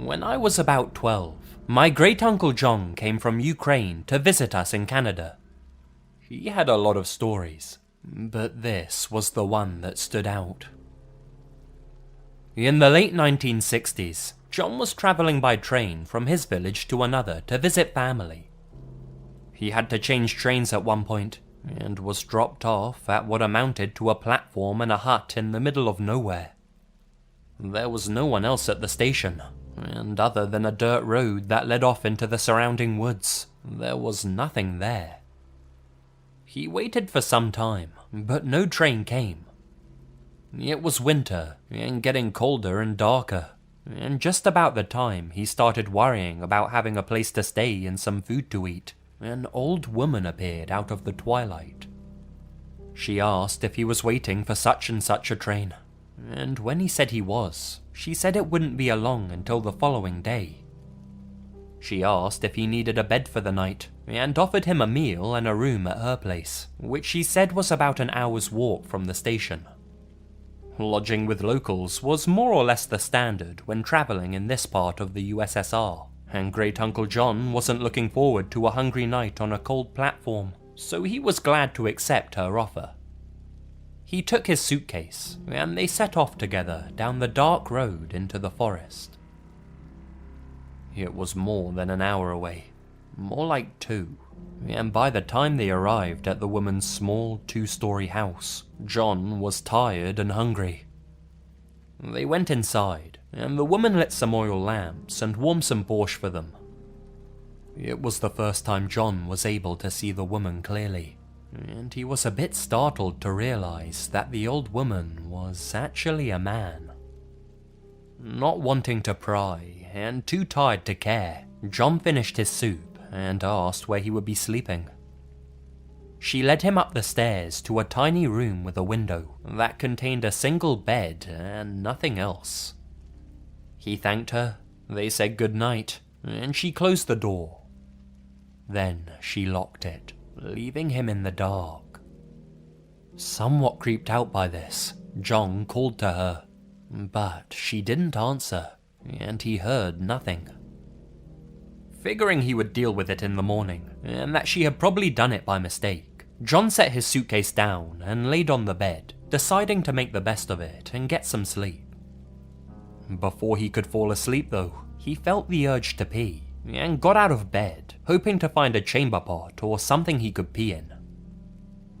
When I was about 12, my great-uncle John came from Ukraine to visit us in Canada. He had a lot of stories, but this was the one that stood out. In the late 1960s, John was travelling by train from his village to another to visit family. He had to change trains at one point, and was dropped off at what amounted to a platform in a hut in the middle of nowhere. There was no one else at the station, and other than a dirt road that led off into the surrounding woods, there was nothing there. He waited for some time, but no train came. It was winter, and getting colder and darker, and just about the time he started worrying about having a place to stay and some food to eat, an old woman appeared out of the twilight. She asked if he was waiting for such and such a train, and when he said he was, she said it wouldn't be along until the following day. She asked if he needed a bed for the night, and offered him a meal and a room at her place, which she said was about an hour's walk from the station. Lodging with locals was more or less the standard when travelling in this part of the USSR, and Great-Uncle John wasn't looking forward to a hungry night on a cold platform, so he was glad to accept her offer. He took his suitcase, and they set off together down the dark road into the forest. It was more than an hour away, more like 2, and by the time they arrived at the woman's small 2-story house, John was tired and hungry. They went inside, and the woman lit some oil lamps and warmed some borscht for them. It was the first time John was able to see the woman clearly, and he was a bit startled to realize that the old woman was actually a man. Not wanting to pry, and too tired to care, John finished his soup and asked where he would be sleeping. She led him up the stairs to a tiny room with a window that contained a single bed and nothing else. He thanked her, they said goodnight, and she closed the door. Then she locked it, leaving him in the dark. Somewhat creeped out by this, John called to her, but she didn't answer, and he heard nothing. Figuring he would deal with it in the morning, and that she had probably done it by mistake, John set his suitcase down and laid on the bed, deciding to make the best of it and get some sleep. Before he could fall asleep though, he felt the urge to pee, and got out of bed, hoping to find a chamber pot or something he could pee in.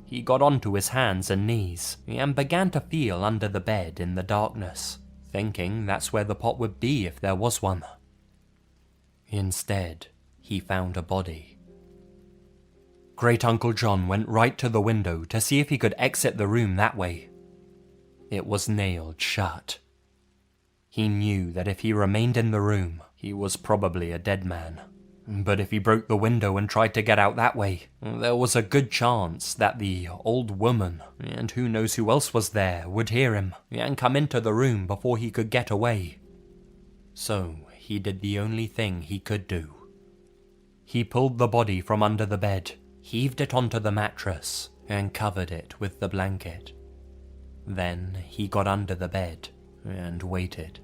He got onto his hands and knees, and began to feel under the bed in the darkness, thinking that's where the pot would be if there was one. Instead, he found a body. Great-Uncle John went right to the window to see if he could exit the room that way. It was nailed shut. He knew that if he remained in the room, he was probably a dead man. But if he broke the window and tried to get out that way, there was a good chance that the old woman, and who knows who else was there, would hear him and come into the room before he could get away. So he did the only thing he could do. He pulled the body from under the bed, heaved it onto the mattress, and covered it with the blanket. Then he got under the bed and waited.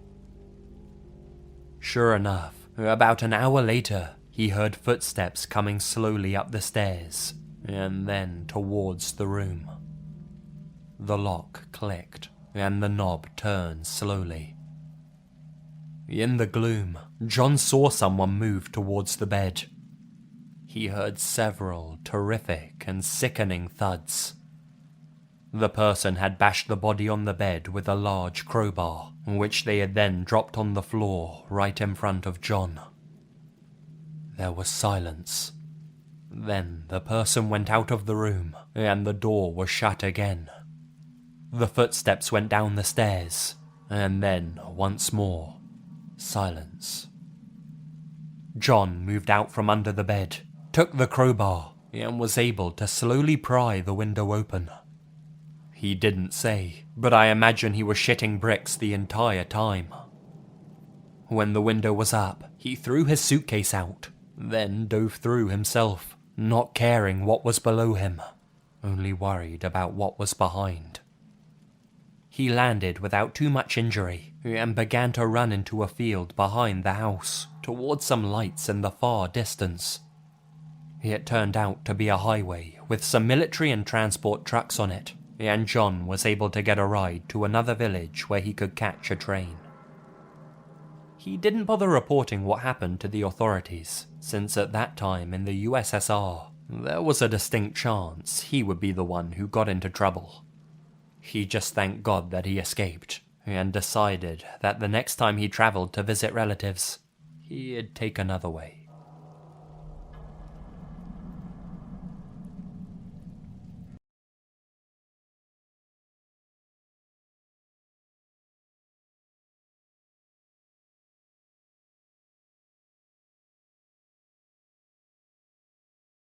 Sure enough, about an hour later, he heard footsteps coming slowly up the stairs, and then towards the room. The lock clicked, and the knob turned slowly. In the gloom, John saw someone move towards the bed. He heard several terrific and sickening thuds. The person had bashed the body on the bed with a large crowbar, which they had then dropped on the floor right in front of John. There was silence. Then the person went out of the room, and the door was shut again. The footsteps went down the stairs, and then, once more, silence. John moved out from under the bed, took the crowbar, and was able to slowly pry the window open. He didn't say, but I imagine he was shitting bricks the entire time. When the window was up, he threw his suitcase out, then dove through himself, not caring what was below him, only worried about what was behind. He landed without too much injury and began to run into a field behind the house, towards some lights in the far distance. It turned out to be a highway with some military and transport trucks on it, and John was able to get a ride to another village where he could catch a train. He didn't bother reporting what happened to the authorities, since at that time in the USSR, there was a distinct chance he would be the one who got into trouble. He just thanked God that he escaped, and decided that the next time he traveled to visit relatives, he'd take another way.